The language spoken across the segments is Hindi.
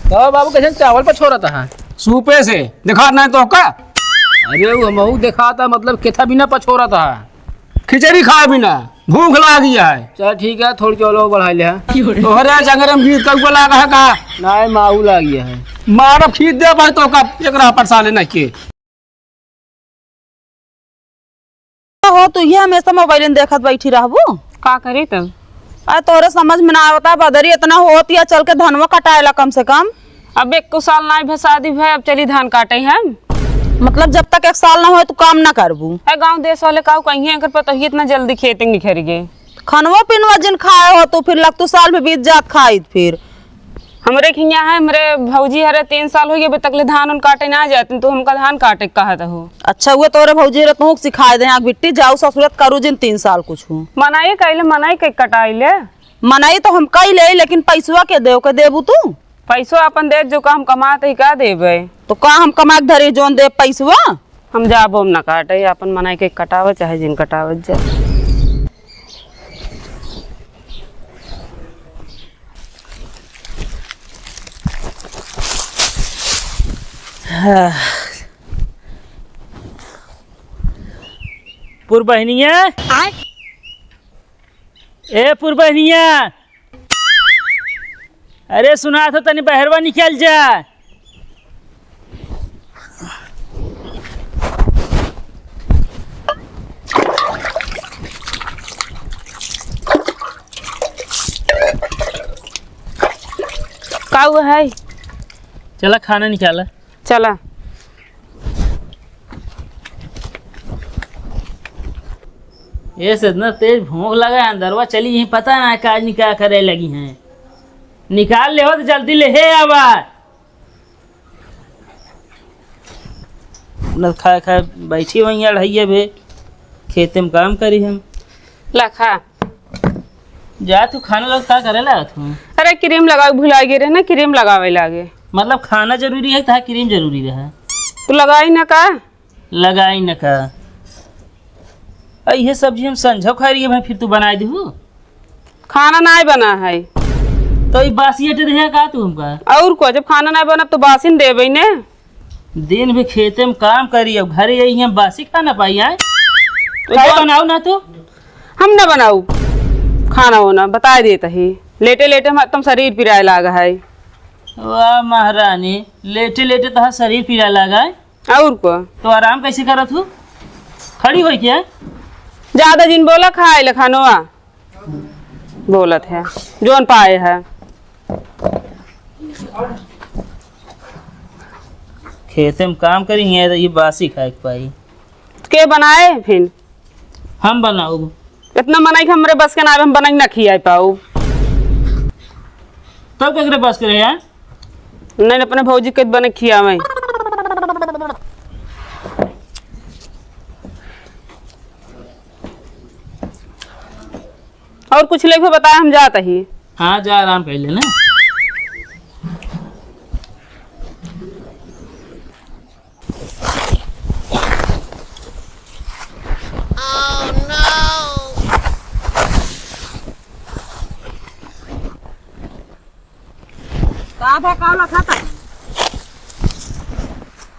तो बाबू कैसे चावल पर छोड़ा था सूपे से दिखा नहीं तो का। अरे वो महू देखा था मतलब केथा बिना पछोरा था खिचड़ी खाए बिना भूख लगी है। चल ठीक है थोड़ी चौलो बढ़ाई ले तोहरे जंगरम गीत कौआ लगा है का ना माऊ ला गया है मारब खींच दे भाई तो का एकरा परसा लेना के हो तू ये हमेशा मोबाइल में देखत बैठी रहबू का करे तब। अरे तोरे समझ में ना आवता बदरी इतना होती है चल के धनवा कटाएला कम से कम। अब 1 साल ना भे शादी भे अब चली धान काटे हम। मतलब जब तक 1 साल ना हो तो काम ना करबू। गांव देश वाले का कहीं एकर पता ही इतना जल्दी खेते निखर गए। खनवा पिनवा जिन खाए हो तो फिर लग तो साल में बीत जात खाई फिर। हमरे खिया है हमरे भौजी हरे 3 साल हो गए अभी तक ले धान उन काटे ना जाते तो हमका धान काटे कहत हो। अच्छा हुए तोरे भौजी रे तू सिखाए दे बिट्टी जाऊ ससुरत करू जिन 3 साल कुछ हूँ मनाई कैले मनाई के कटाइले मनाई तो हम कई ले लेकिन पैसवा के देव के देबू तू पैसो अपन दे जो का हम कमाते ही का देबे तो का हम कमा के धरी जोन दे पैसवा हम जाबो हम ना काटे अपन मनाई के कटावे चाहे जिन कटावे जाए। पुरबहनिया ए पुरबहनिया अरे सुना था तनी बहरवा निकल जा। का हुआ है चला खाना निकाला चला ये से इतना तेज भूख लगा है अंदरवा चली यही पता ना काज निकाह करे लगी हैं निकाल ले हो तो जल्दी ले हे आवाज न खा खा बैठी वहीं अढ़ैया भे खेते में काम करी हम ला खा जा तू खाना लग का करे लगा तू। अरे क्रीम लगावे भुला गए रहे ना क्रीम लगावे लागे मतलब खाना जरूरी है था क्रीम जरूरी रहा तू लगाई ना का लगाई न का ये सब्जी हम संझो खा रही है भाई फिर तू बनाई दू खाना ना बना है तो ये बासी हटे रहे का तू हमका और को जब खाना ना बना तो बासिन देबे ने दिन भी खेते में काम करी अब घरे यही हम बासी खाना पाई आए तो तो बनाओ ना तो हम ना बनाऊ खाना होना बता देता ही लेटे लेटे हम तुम शरीर पिराए लागा है। वाह महारानी लेटे लेटे तो शरीर पीड़ा लगा है और को तो आराम कैसे करत हूँ खड़ी हो क्या ज्यादा दिन बोला खाए ले खानोआ बोलत है जोन पाए है खेते में काम करी है तो ये बासी खाए के पाई के बनाए फिर हम बनाऊ इतना मनाई हमरे बस के नाम हम बनाई ना खियाए पाऊ तब केकरे बस करे यार नहीं अपने भौजी के बने खियावे और कुछ लेके बताया हम जाता ही। हाँ जा आराम कर लेना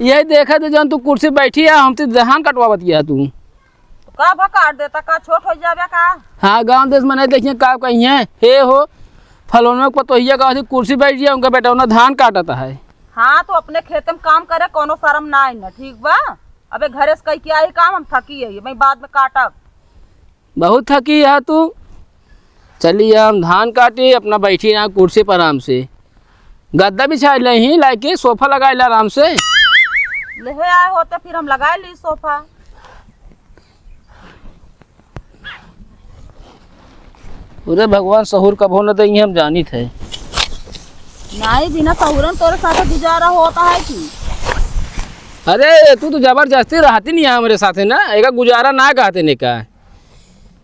यही देखा तो जन तू कुर्सी बैठी है हमसे धान कटवावत गया तू का भा काट देता का छोट हो जावे का। हाँ गांव देश में नहीं देखिए का कहीं है हे हो फलोनों को तो ये कहा कुर्सी बैठ गया उनका बेटा उन्हें धान काटता है। हाँ तो अपने खेत में काम करे कोनो शर्म ना आई ना ठीक बा। अबे घरे से कही के आई काम हम थकी है मैं बाद में काटब बहुत थकी है तू। चलिए हम धान काटे अपना बैठी ना कुर्सी पर आराम से गद्दा बिछा ले ही लाके सोफा लगा ले आराम से ले आए होते फिर हम लगाए ली सोफा। पूरे भगवान सहूर कभो न देंगे हम जानी थे नहीं बिना सहूरन तोरे साथ गुजारा होता है कि। अरे तू तो जबरदस्ती रहती नहीं है हमारे साथ ना एक गुजारा ना कहते ने का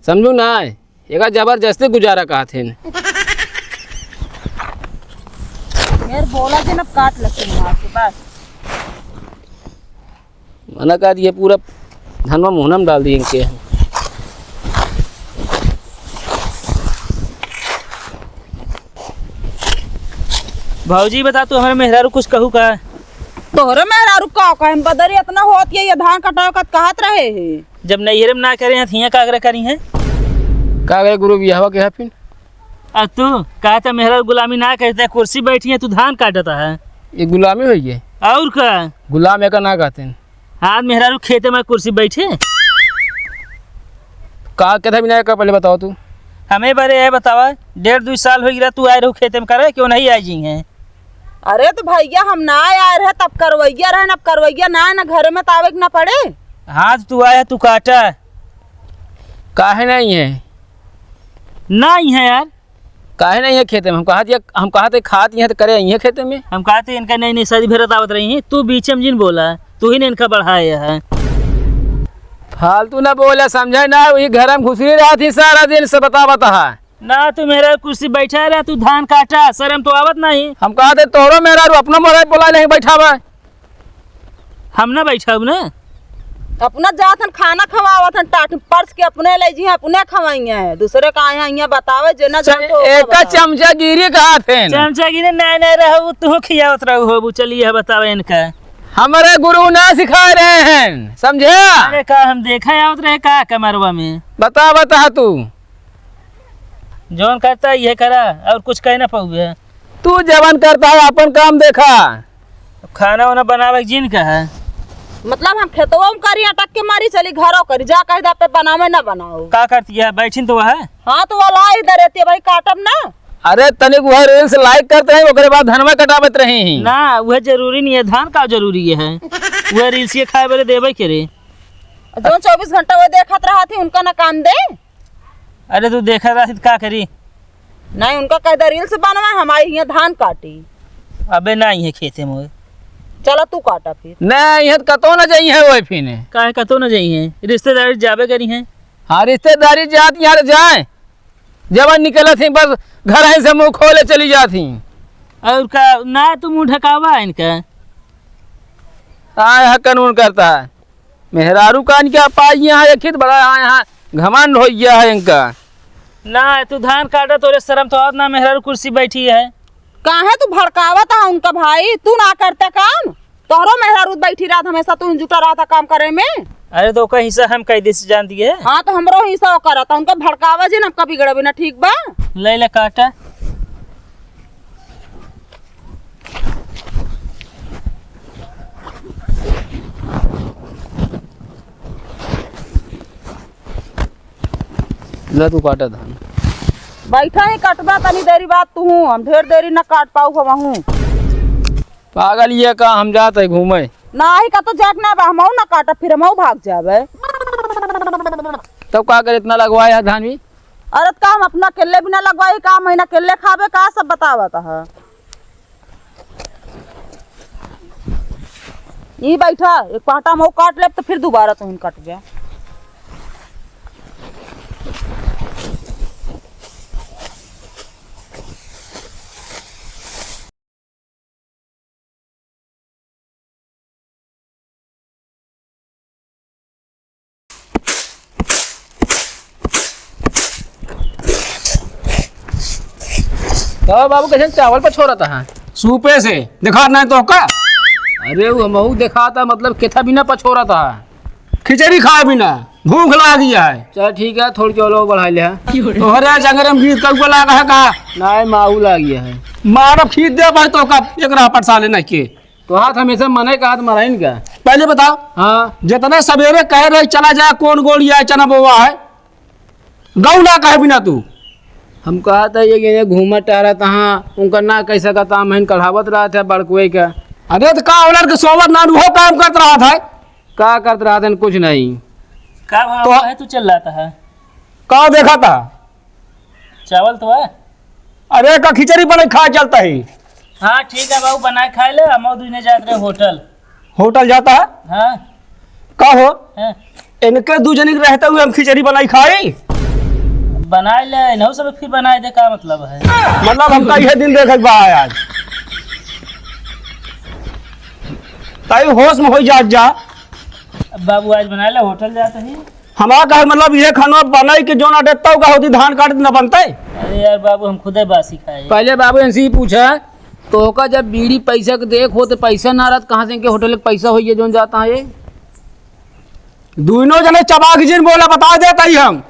समझू ना एक जबरदस्ती गुजारा कहते न मेरे बोला कि न काट लगते आपके पास मना कर ये पूरा धनवा मुहना में डाल दिए इनके भौजी बता तू हमारे मेहरारू कुछ कहू का? तोहरे मेहरारू का हम बदरी इतना होत ये धान कटाव का कहत रहे है। जब नैहरे में ना करे हैं थिया कागरे करी हैं। का गए गुरु बियाह के फिर अब तू कहता मेहरारू गुलामी ना करता है, कुर्सी बैठी है तू धान काटता है। ये गुलामी हुई है? और का गुलाम एक ना कहते हैं। आज मेहरारू खेते में कुर्सी बैठे का कहता बिना का पहले बताओ तू। हमें बारे है बतावा 1.5-2 साल हो गया तू आए रहो खेते में करे क्यों नहीं आई जी हैं? अरे तो भैया हम ना आए रहे तब करवैया रहे, अब करवैया ना ना घर में तावे ना पड़े। हाँ तू आया तू काटा काहे नहीं है? नहीं है यार। काहे नहीं है खेते में? हम कहते खात यहाँ तो करे यहीं खेते में। हम कहते इनका नई नई शादी भरत आवत रही है, तू बीच में जिन बोला तू ही ने इनका बढ़ाया है। फालतू ना बोला समझे ना, वही घर में घुसरी रहा थी सारा दिन से बता ना तू मेरा कुर्सी बैठा रहा तू धान काटा शर्म तो आवत नहीं। हम कहते तोरो मेरा अपना मोरा बोला नहीं बैठा बा। हम ना बैठा ना अपना जात खाना खवावत टाट पर्स के अपने ले जी अपने खवाइए है, दूसरे का यहाँ बतावे जे ना जानतो एक चमचा गिरी कहा थे चमचा गिरे नए नए रहो तू खियावत रहो हो। चलिए बतावे इनका हमारे गुरु ना सिखा रहे हैं समझे। अरे का हम देखा आवत रहे का कमरवा में बता तू जौन करता है ये करा और कुछ कह ना पाऊे। तू जवान करता है अपन काम देखा। खाना वाना बनावे जिन का है मतलब हम खेतवा में करी अटक के मारी चली घरों करी जा कह दे पे बनावे ना बनाओ का करती है बैठिन तो है। हाँ तो वो ला इधर रहती है भाई काटब ना। अरे तनिक वह रील्स लाइक करते हैं ओकरे बाद धनवा कटावत रही ना वह जरूरी नहीं है, धान का जरूरी है वह रील्स ये खाए वाले देवे के रे। जो 24 घंटा वो देखत रहा थी उनका ना काम दे। अरे तू देखा रहा का करी नहीं उनका कह दे रील्स बनवा हमारी यहाँ धान काटी। अबे नहीं है खेते में चलो तू काटा फिर। नहीं है कतो न जाई है वो फिर काहे कतो न जाइए रिश्तेदारी जाबे करी हैं। हाँ रिश्तेदारी जाती यहाँ जाए जवान निकला थी बस घर ही से मुंह खोले चली जाती। और का ना तू मुँह ढकावा इनका आए कानून करता है मेहरारू का इनका पाई यहाँ एक बड़ा यहाँ घमंड हो गया है इनका। ना तू धान काटा तोरे शर्म तो और ना मेहरारू कुर्सी बैठी है। काहे तू भड़कावत है उनका भाई, तू ना करते काम तोहरो मेहरारू बैठी रहा हमेशा तू जुटा रहा था काम करे में। अरे तो का हिस्सा हम कैदे से जान दिए। हाँ तो हमरो हिस्सा करा था उनका भड़कावा जी ना कभी गड़बी ना ठीक बा। ले ले काटा ला तू काटा धान बैठा ही कटबा तनी देरी बात तू हूँ हम ढेर देरी ना काट पाऊ हूँ। पागल ये का हम जाते घूमे ना ही का तो जाट ना बा हम ना काटा फिर हम भाग जावे। तब का कर इतना लगवाया धान भी। अरे का हम अपना केले भी ना लगवाई का महीना केले खावे का सब बतावत है। ये बैठा एक पाटा में काट ले तो फिर दोबारा तुम कट गया। तो बाबू कैसे चावल पर छोड़ा था सूपे से दिखा नहीं तो का। अरे वो महू देखा था मतलब केथा बिना पछोरा था खिचड़ी खाए बिना भूख लगा दिया है। चल ठीक है थोड़ी चलो बढ़ाई ले तोहरे जंगरे में गीत कौआ लगा है का ना माहू ला गया है मारब खींच दे भाई तो का एक राह पर साले नहीं के तो हाथ हमेशा मने का हाथ मराइन का। पहले बताओ हाँ जितने सवेरे कह रहे चला जाए कौन गोली है चना बोवा है गौ ना कहे बिना तू। हम कहा था ये घूमा टहरा तहाँ उनका ना कैसा का ताम है कढ़ावत रहा था बड़कुए का। अरे तो का ओनर के सोवत ना वो काम करत रहा था का करते रहा था कुछ नहीं का भाव है तू चल रहा है का देखा था चावल तो है। अरे का खिचड़ी बने खा चलता है। हाँ ठीक है बाबू बनाए खाए ले हम दूने जाते रहे होटल जाता है हाँ का हो हाँ इनके दू जनी के रहते हुए हम खिचड़ी बनाई खाई बनाए ले नहीं सब फिर बनाए दे का मतलब है। मतलब हम कई दिन देख बा आज ताई होश में हो जा अब बाबू आज बना ले होटल जाते ही हमारा कहे मतलब ये खाना बनाई कि जो ना देता होगा होती धान काट न बनते। अरे यार बाबू हम खुदे बासी खाए। पहले बाबू इनसे ही पूछा तो का जब बीड़ी पैसा के देख हो तो पैसा ना रहत कहाँ से इनके होटल के पैसा होइए जोन जाता है ये दोनों जने चबाक जिन बोला बता देता ही हम।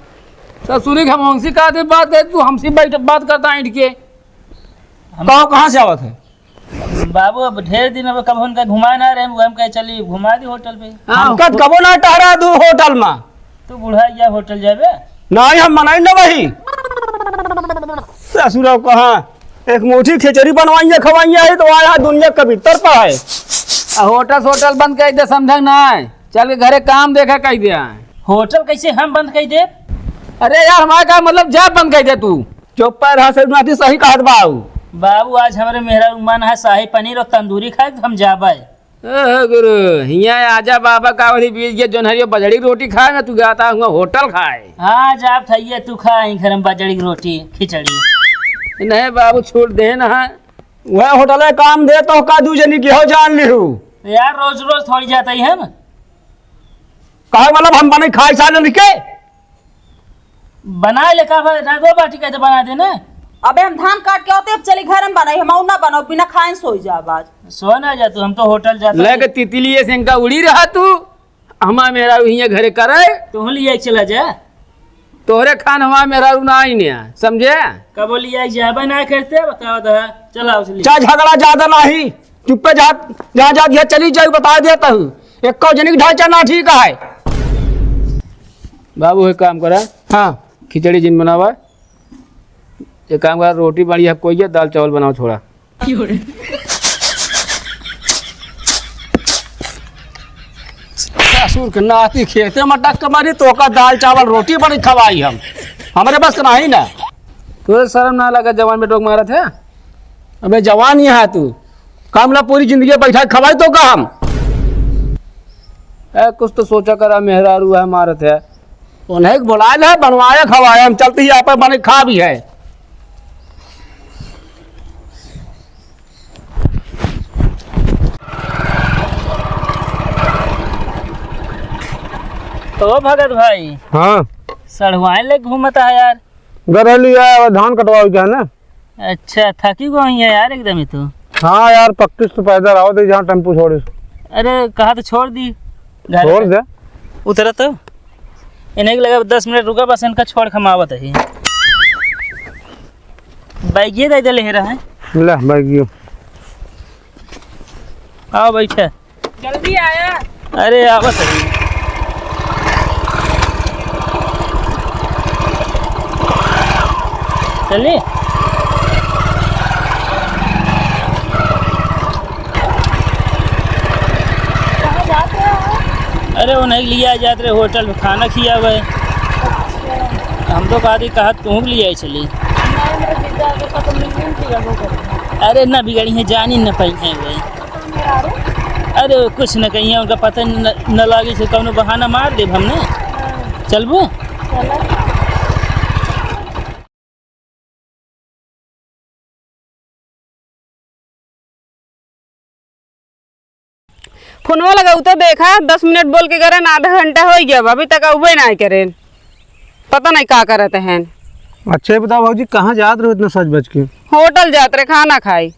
ससुरी हम हमसे कहा दे बात है, तू हमसे बैठ बात करता है के कहो कहाँ से आवत है? बाबू अब ढेर दिन अब कब उनका घुमा ना रहे हम कहे चली घुमा दी होटल पे। हमका कबो ना टहरा दू होटल में। तू बूढ़ा या होटल जाबे नहीं हम मनाई ना वही ससुरा कहाँ एक मुट्ठी खिचड़ी बनवाइए खवाइए है तो आया दुनिया के भीतर पर है। होटल बंद कर दे समझ ना चल के घरे काम देखा कह दिया। होटल कैसे हम बंद कर दे? अरे यार हमारा का मतलब जब बंद कर दे तू चुप पर रहा से नाती सही कहत बाऊ। बाबू आज हमारे मेहरा मन है शाही पनीर और तंदूरी खाए तो हम जाबे। गुरु हिया आजा बाबा कावड़ी बीज के जोन हरियो बजड़ी रोटी खाए ना तू जाता हुआ होटल खाए। हाँ जाब खाइए तू खाई घर में बजड़ी की रोटी खिचड़ी। नहीं बाबू छोड़ दे ना वह होटल में काम दे तो का दू जनी की हो जान लिहू यार रोज रोज थोड़ी जाता ही हम कहे मतलब हम बने खाए साल के बना ले का दो बाटी कैसे बना देना। अबे हम धान काट के आते अब चली घर में बनाई हम ना बनाओ बिना खाए सोई जा आज। सो ना जा तू हम तो होटल जाते ले के तितली से इनका उड़ी रहा तू हमा मेरा हिया घरे करे तू लिए चला जा तोहरे खान हमा मेरा ना ही नहीं समझे। कब लिया जाबे ना करते बताओ तो चला उसलिए चाहे झगड़ा ज्यादा नहीं चुप्पे जहाँ जा दिया चली जाए बता देता हूँ एक जनी ढांचा ना ठीक है। बाबू एक काम करा हाँ खिचड़ी जिन बनावा एक काम करा रोटी बढ़िया कोई है दाल चावल बनाओ थोड़ा। ससुर के नाती खेते में टक मारी तो का दाल चावल रोटी बड़ी खवाई हम हमारे बस का नहीं ना। तुझे शर्म ना लगा जवान में टोक मारा था। अबे जवान ही है तू काम ला पूरी जिंदगी बैठा खवाई तो का हम कुछ तो सोचा करा मेहरारू है मारत है उन्हें बुलाए है बनवाया खवाया हम चलते ही यहाँ पर बने खा भी है। तो भगत भाई हाँ सड़वाए ले घूमता है यार गरली है धान कटवाओ क्या ना। अच्छा थकी गई है यार एकदम ही तो। हाँ यार 25 तो पैदल आओ दे जहाँ टेम्पो छोड़े अरे कहा तो छोड़ दी घर छोड़ दे उतरा तो इन्हें लगा 10 मिनट रुका बस इनका छोड़ खमावत है बैगिए दे दे ले रहा है ले बैगियो आओ बैठे जल्दी आया। अरे आवत है चलिए अरे वो नहीं लिया जाते रहे होटल में खाना खिया हुआ है। हम तो कहा तू भी लिया चली अरे ना बिगड़ी है जानी न पाई है भाई। अरे कुछ न कहीं उनका पता न लगी से कौन बहाना मार दे हमने चलबू। फोनवा लगा तो देखा 10 मिनट बोल के करे आधा घंटा हो गया अभी तक उबे ना करे पता नहीं का करते हैं। अच्छा बताओ भाजी कहाँ जात रहो इतना सच बच के? होटल जाते रहे खाना खाई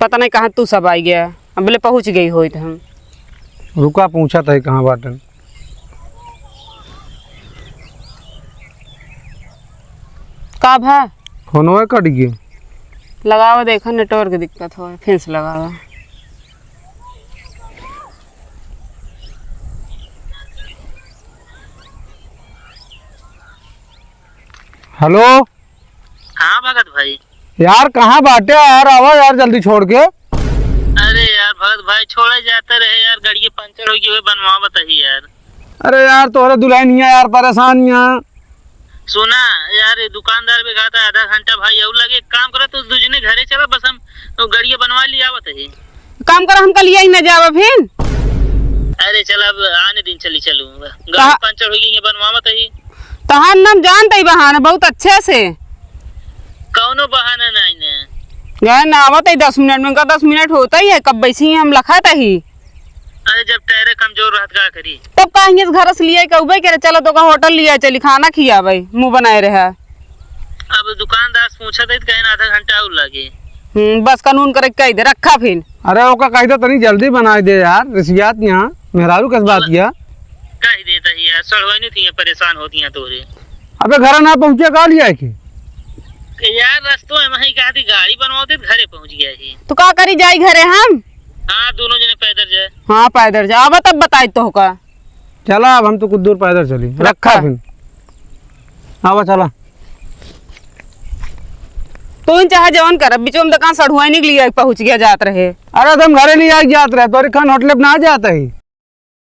पता नहीं कहाँ तू सब आई गया अब बोले पहुँच गई हो तो हम रुका पूछा था कहाँ बाटन का भा फोनवा कट गए लगावा देखा नेटवर्क दिक्कत हो फिर से लगावा। हेलो हाँ भगत भाई यार कहाँ बाटे यार आवा यार जल्दी छोड़ के। अरे यार भगत भाई छोड़े जाते रहे यार गाड़ी पंचर हो गई हुई बनवा बताइए यार। अरे यार तोहरे दुल्हन है यार परेशान यहाँ सुना यार ये दुकानदार भी कहा था आधा घंटा भाई और लगे काम करो तो दूजने घरे चला बस हम तो गाड़ी बनवा लिया बताइए। काम करो हम कल यही न जावा फिर। अरे चल अब आने दिन चली चलू गाड़ी पंचर हो गई बनवा बताइए। तहां नाम जानते बहाना बहुत अच्छे से कौनो बहाना नहीं ने गए ना आवत 10 मिनट में का 10 मिनट होता ही है कब वैसे हम लखा था ही। अरे जब टायर कमजोर रहत का करी तब कहेंगे घर से लिए कहबे करे चलो तो का होटल लिया चली खाना खिया भाई मुंह बनाए रहा। अब दुकानदार पूछा था कहीं आधा घंटा और लगे बस कानून करे कह दे रखा फिर। अरे ओका कही तो तनी जल्दी बना दे यार, रिसियात यहाँ मेहरारू किस बात किया। कह देता ही यार, सड़वाई नहीं थी परेशान होती हैं तोरे। अबे घर ना पहुँचे का लिया है कि यार रस्तों में वही कहा थी गाड़ी बनवाते घरे पहुंच गया ही। तो का करी जाई घरे हम? हाँ दोनों जने पैदल जाए। हाँ पैदल जा, अब तब बताई तो का। चला अब हम तो कुछ दूर पैदल चली, रखा फिर आवा चला। तू चाहे जवन कर, बीचों में दुकान सड़ुआ निकली पहुंच गया जात रहे। अरे तुम घरे नहीं आ जात रहे, तो खान होटल पे ना जाता ही।